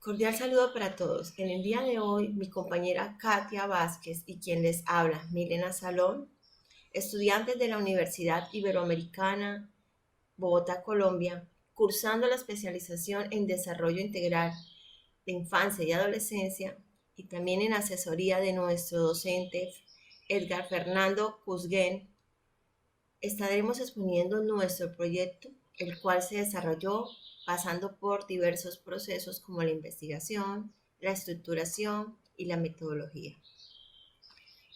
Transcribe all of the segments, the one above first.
Cordial saludo para todos. En el día de hoy, mi compañera Katia Vázquez y quien les habla, Milena Salón, estudiantes de la Universidad Iberoamericana, Bogotá, Colombia, cursando la especialización en Desarrollo Integral de Infancia y Adolescencia y también en asesoría de nuestro docente Edgar Fernando Cusguén, estaremos exponiendo nuestro proyecto, el cual se desarrolló pasando por diversos procesos como la investigación, la estructuración y la metodología.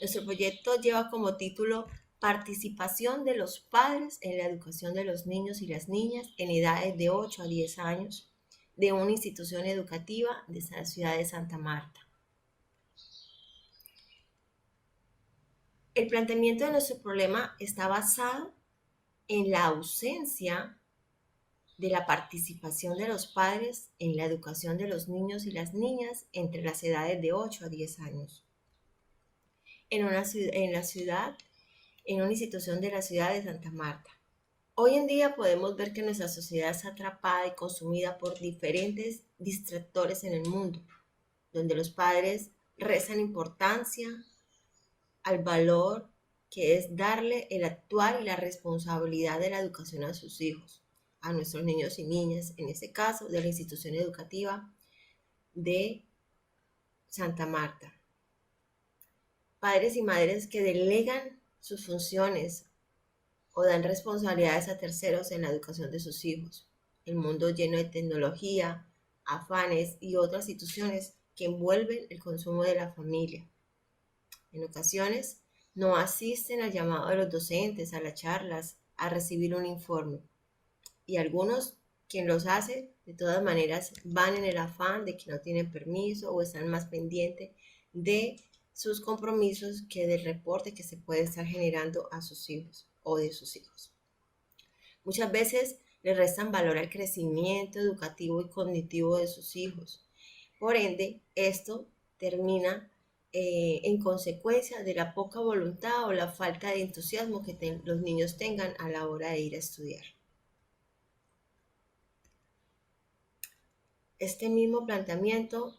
Nuestro proyecto lleva como título Participación de los padres en la educación de los niños y las niñas en edades de 8 a 10 años de una institución educativa de la ciudad de Santa Marta. El planteamiento de nuestro problema está basado en la ausencia de la participación de los padres en la educación de los niños y las niñas entre las edades de 8 a 10 años. En una institución de la ciudad de Santa Marta. Hoy en día podemos ver que nuestra sociedad está atrapada y consumida por diferentes distractores en el mundo, donde los padres restan importancia al valor que es darle el actuar y la responsabilidad de la educación a sus hijos, a nuestros niños y niñas, en este caso de la institución educativa de Santa Marta. Padres y madres que delegan sus funciones o dan responsabilidades a terceros en la educación de sus hijos. El mundo lleno de tecnología, afanes y otras situaciones que envuelven el consumo de la familia. En ocasiones, no asisten al llamado de los docentes, a las charlas, a recibir un informe. Y algunos, quien los hace, de todas maneras, van en el afán de que no tienen permiso o están más pendientes de sus compromisos que del reporte que se puede estar generando a sus hijos o de sus hijos. Muchas veces le restan valor al crecimiento educativo y cognitivo de sus hijos. Por ende, esto termina en consecuencia de la poca voluntad o la falta de entusiasmo que los niños tengan a la hora de ir a estudiar. Este mismo planteamiento,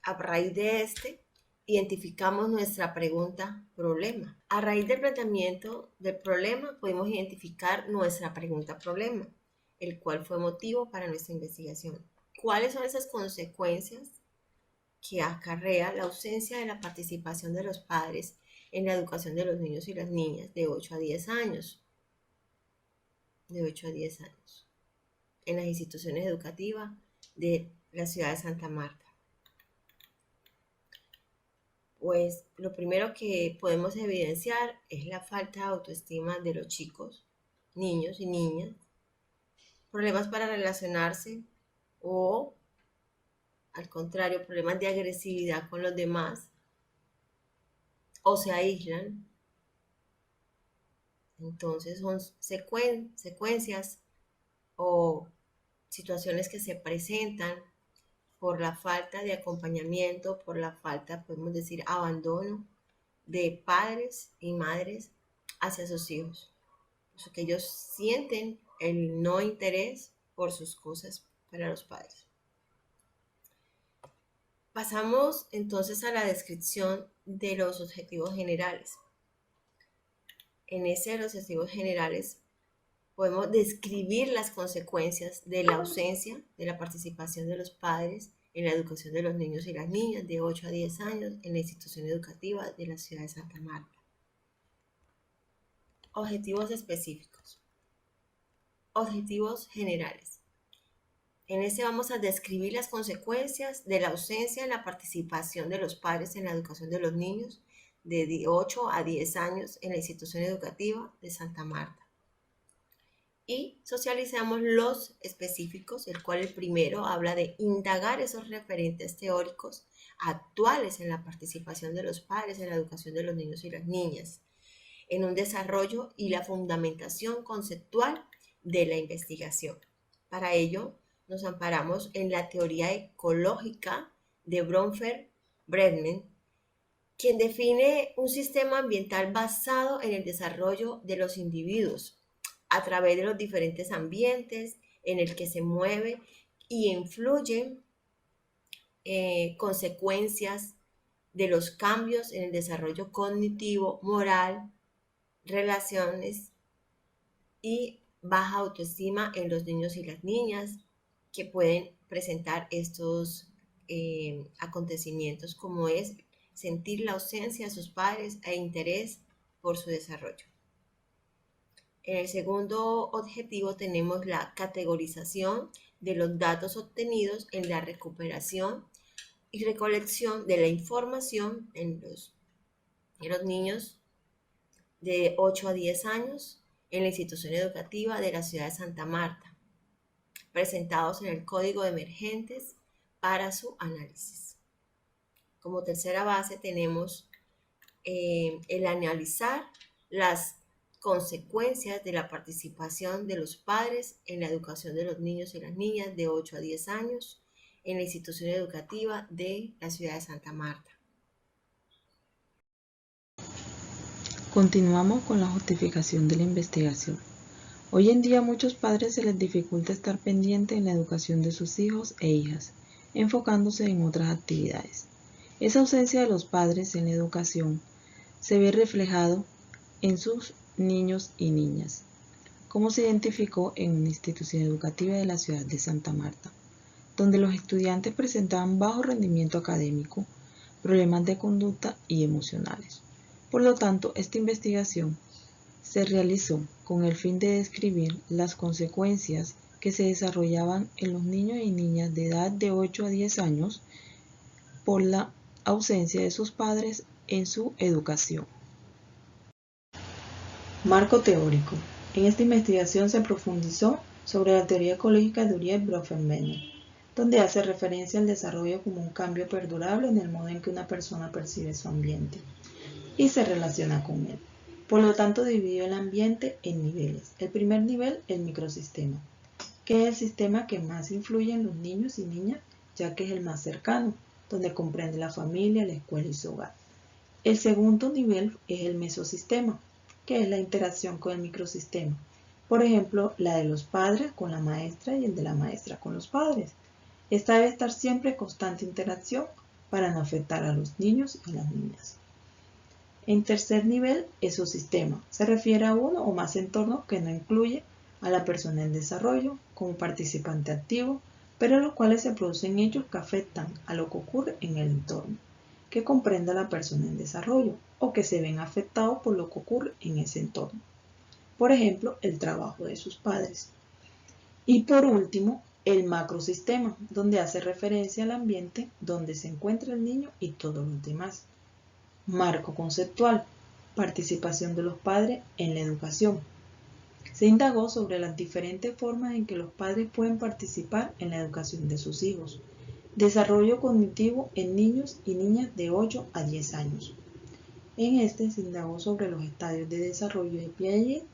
a raíz de identificamos nuestra pregunta problema. A raíz del planteamiento del problema podemos identificar nuestra pregunta problema, el cual fue motivo para nuestra investigación. ¿Cuáles son esas consecuencias que acarrea la ausencia de la participación de los padres en la educación de los niños y las niñas de 8 a 10 años? De 8 a 10 años en las instituciones educativas de la ciudad de Santa Marta. Pues lo primero que podemos evidenciar es la falta de autoestima de los chicos, niños y niñas, problemas para relacionarse o, al contrario, problemas de agresividad con los demás o se aíslan. Entonces son secuencias o situaciones que se presentan por la falta de acompañamiento, por la falta, podemos decir, abandono de padres y madres hacia sus hijos. O que ellos sienten el no interés por sus cosas para los padres. Pasamos entonces a la descripción de los objetivos generales. En ese de los objetivos generales podemos describir las consecuencias de la ausencia de la participación de los padres en la educación de los niños y las niñas de 8 a 10 años en la institución educativa de la ciudad de Santa Marta. Objetivos específicos. Objetivos generales. En este vamos a describir las consecuencias de la ausencia en la participación de los padres en la educación de los niños de 8 a 10 años en la institución educativa de Santa Marta. Y socializamos los específicos, el cual el primero habla de indagar esos referentes teóricos actuales en la participación de los padres en la educación de los niños y las niñas, en un desarrollo y la fundamentación conceptual de la investigación. Para ello, nos amparamos en la teoría ecológica de Bronfer-Bregman, quien define un sistema ambiental basado en el desarrollo de los individuos a través de los diferentes ambientes en el que se mueve y influyen consecuencias de los cambios en el desarrollo cognitivo, moral, relaciones y baja autoestima en los niños y las niñas que pueden presentar estos acontecimientos, como es sentir la ausencia de sus padres e interés por su desarrollo. En el segundo objetivo tenemos la categorización de los datos obtenidos en la recuperación y recolección de la información en los niños de 8 a 10 años en la institución educativa de la ciudad de Santa Marta, presentados en el Código de Emergentes para su análisis. Como tercera base tenemos el analizar las consecuencias de la participación de los padres en la educación de los niños y las niñas de 8 a 10 años en la institución educativa de la ciudad de Santa Marta. Continuamos con la justificación de la investigación. Hoy en día a muchos padres se les dificulta estar pendientes en la educación de sus hijos e hijas, enfocándose en otras actividades. Esa ausencia de los padres en la educación se ve reflejado en sus niños y niñas, como se identificó en una institución educativa de la ciudad de Santa Marta, donde los estudiantes presentaban bajo rendimiento académico, problemas de conducta y emocionales. Por lo tanto, esta investigación se realizó con el fin de describir las consecuencias que se desarrollaban en los niños y niñas de edad de 8 a 10 años por la ausencia de sus padres en su educación. Marco teórico. En esta investigación se profundizó sobre la teoría ecológica de Uriel Bronfenbrenner, donde hace referencia al desarrollo como un cambio perdurable en el modo en que una persona percibe su ambiente y se relaciona con él. Por lo tanto, dividió el ambiente en niveles. El primer nivel, el microsistema, que es el sistema que más influye en los niños y niñas, ya que es el más cercano, donde comprende la familia, la escuela y su hogar. El segundo nivel es el mesosistema, que es la interacción con el microsistema. Por ejemplo, la de los padres con la maestra y el de la maestra con los padres. Esta debe estar siempre en constante interacción para no afectar a los niños y las niñas. En tercer nivel, esosistema. Se refiere a uno o más entornos que no incluye a la persona en desarrollo como participante activo, pero los cuales se producen hechos que afectan a lo que ocurre en el entorno, que comprende a la persona en desarrollo o que se ven afectados por lo que ocurre en ese entorno. Por ejemplo, el trabajo de sus padres. Y por último, el macrosistema, donde hace referencia al ambiente donde se encuentra el niño y todos los demás. Marco conceptual. Participación de los padres en la educación. Se indagó sobre las diferentes formas en que los padres pueden participar en la educación de sus hijos. Desarrollo cognitivo en niños y niñas de 8 a 10 años. En este se indagó sobre los estadios de desarrollo de Piaget,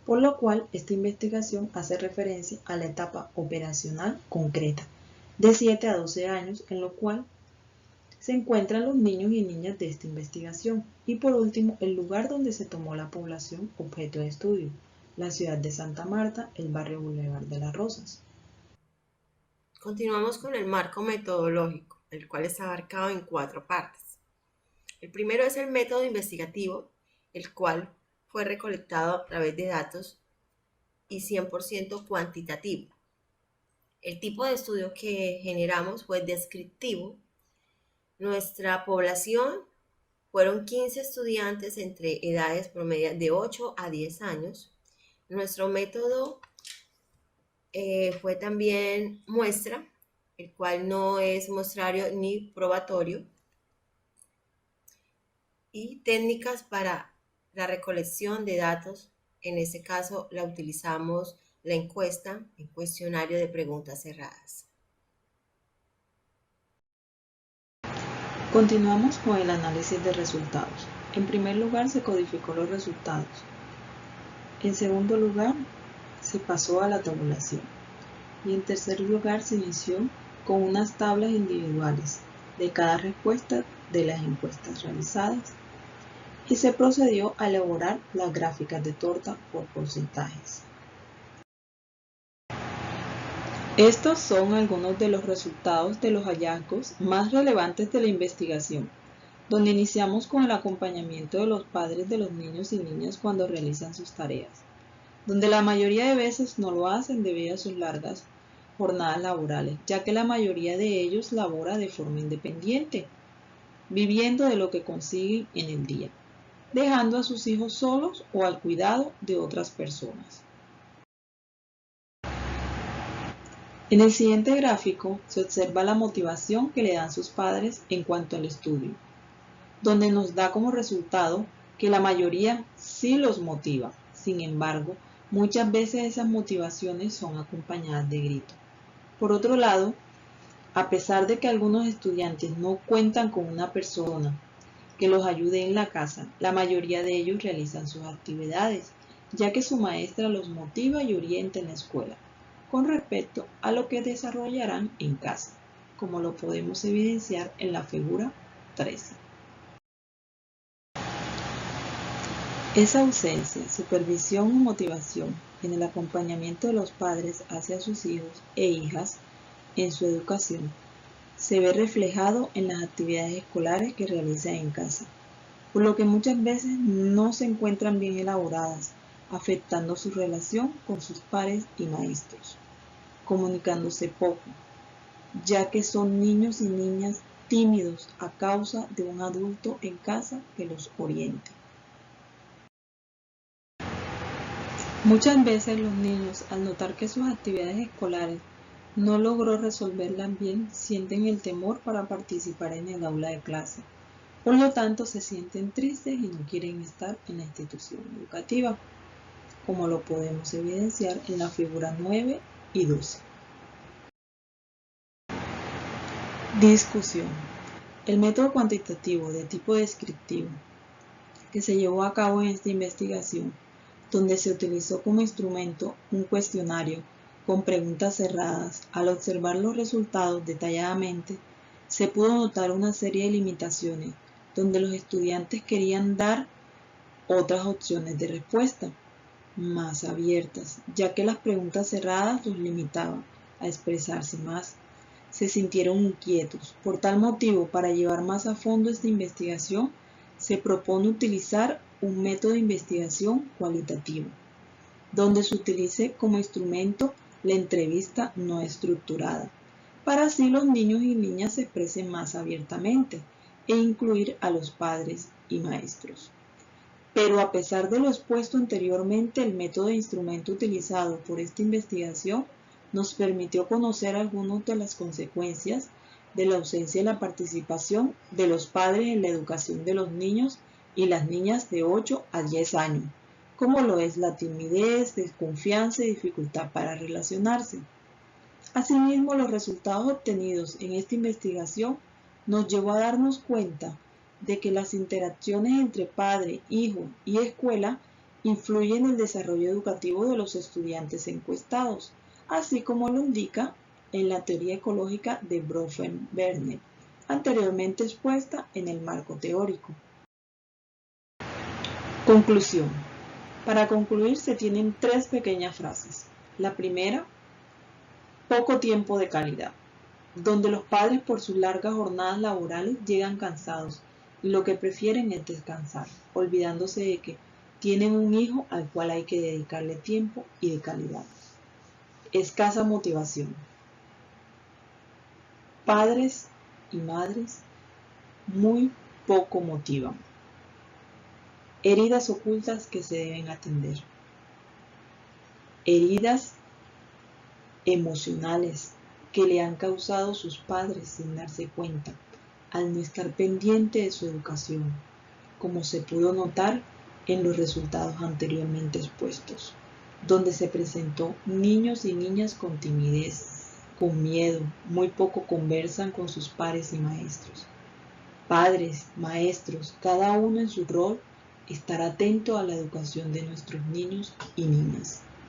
por lo cual esta investigación hace referencia a la etapa operacional concreta, de 7 a 12 años, en lo cual se encuentran los niños y niñas de esta investigación. Y por último, el lugar donde se tomó la población objeto de estudio, la ciudad de Santa Marta, el barrio Boulevard de las Rosas. Continuamos con el marco metodológico, el cual está abarcado en 4 partes. El primero es el método investigativo, el cual fue recolectado a través de datos y 100% cuantitativo. El tipo de estudio que generamos fue descriptivo. Nuestra población fueron 15 estudiantes entre edades promedias de 8 a 10 años. Nuestro método fue también muestra, el cual no es muestrario ni probatorio, y técnicas para la recolección de datos. En este caso la utilizamos la encuesta, el cuestionario de preguntas cerradas. Continuamos con el análisis de resultados. En primer lugar, se codificó los resultados. En segundo lugar, se pasó a la tabulación. Y en tercer lugar, se inició con unas tablas individuales de cada respuesta de las encuestas realizadas y se procedió a elaborar las gráficas de torta por porcentajes. Estos son algunos de los resultados de los hallazgos más relevantes de la investigación, donde iniciamos con el acompañamiento de los padres de los niños y niñas cuando realizan sus tareas, donde la mayoría de veces no lo hacen debido a sus largas jornadas laborales, ya que la mayoría de ellos labora de forma independiente, viviendo de lo que consiguen en el día, dejando a sus hijos solos o al cuidado de otras personas. En el siguiente gráfico se observa la motivación que le dan sus padres en cuanto al estudio, donde nos da como resultado que la mayoría sí los motiva. Sin embargo, muchas veces esas motivaciones son acompañadas de gritos. Por otro lado, a pesar de que algunos estudiantes no cuentan con una persona que los ayude en la casa, la mayoría de ellos realizan sus actividades, ya que su maestra los motiva y orienta en la escuela, con respecto a lo que desarrollarán en casa, como lo podemos evidenciar en la figura 13. Esa ausencia, supervisión o motivación en el acompañamiento de los padres hacia sus hijos e hijas en su educación se ve reflejado en las actividades escolares que realizan en casa, por lo que muchas veces no se encuentran bien elaboradas, afectando su relación con sus pares y maestros, comunicándose poco, ya que son niños y niñas tímidos a causa de un adulto en casa que los oriente. Muchas veces los niños, al notar que sus actividades escolares no logró resolverlas bien, sienten el temor para participar en el aula de clase. Por lo tanto, se sienten tristes y no quieren estar en la institución educativa, como lo podemos evidenciar en la figura 9 y 12. Discusión. El método cuantitativo de tipo descriptivo que se llevó a cabo en esta investigación, donde se utilizó como instrumento un cuestionario con preguntas cerradas, al observar los resultados detalladamente, se pudo notar una serie de limitaciones, donde los estudiantes querían dar otras opciones de respuesta, más abiertas, ya que las preguntas cerradas los limitaban a expresarse más. Se sintieron inquietos. Por tal motivo, para llevar más a fondo esta investigación, se propone utilizar un método de investigación cualitativo, donde se utilice como instrumento la entrevista no estructurada, para así los niños y niñas se expresen más abiertamente e incluir a los padres y maestros. Pero a pesar de lo expuesto anteriormente, el método de instrumento utilizado por esta investigación nos permitió conocer algunas de las consecuencias de la ausencia de la participación de los padres en la educación de los niños y las niñas de 8 a 10 años, como lo es la timidez, desconfianza y dificultad para relacionarse. Asimismo, los resultados obtenidos en esta investigación nos llevó a darnos cuenta de que las interacciones entre padre, hijo y escuela influyen en el desarrollo educativo de los estudiantes encuestados, así como lo indica en la teoría ecológica de Bronfenbrenner, anteriormente expuesta en el marco teórico. Conclusión. Para concluir se tienen 3 pequeñas frases. La primera, poco tiempo de calidad, donde los padres por sus largas jornadas laborales llegan cansados y lo que prefieren es descansar, olvidándose de que tienen un hijo al cual hay que dedicarle tiempo y de calidad. Escasa motivación. Padres y madres muy poco motivan. Heridas ocultas que se deben atender. Heridas emocionales que le han causado sus padres sin darse cuenta, al no estar pendiente de su educación, como se pudo notar en los resultados anteriormente expuestos, donde se presentó niños y niñas con timidez, con miedo, muy poco conversan con sus pares y maestros. Padres, maestros, cada uno en su rol, estar atento a la educación de nuestros niños y niñas.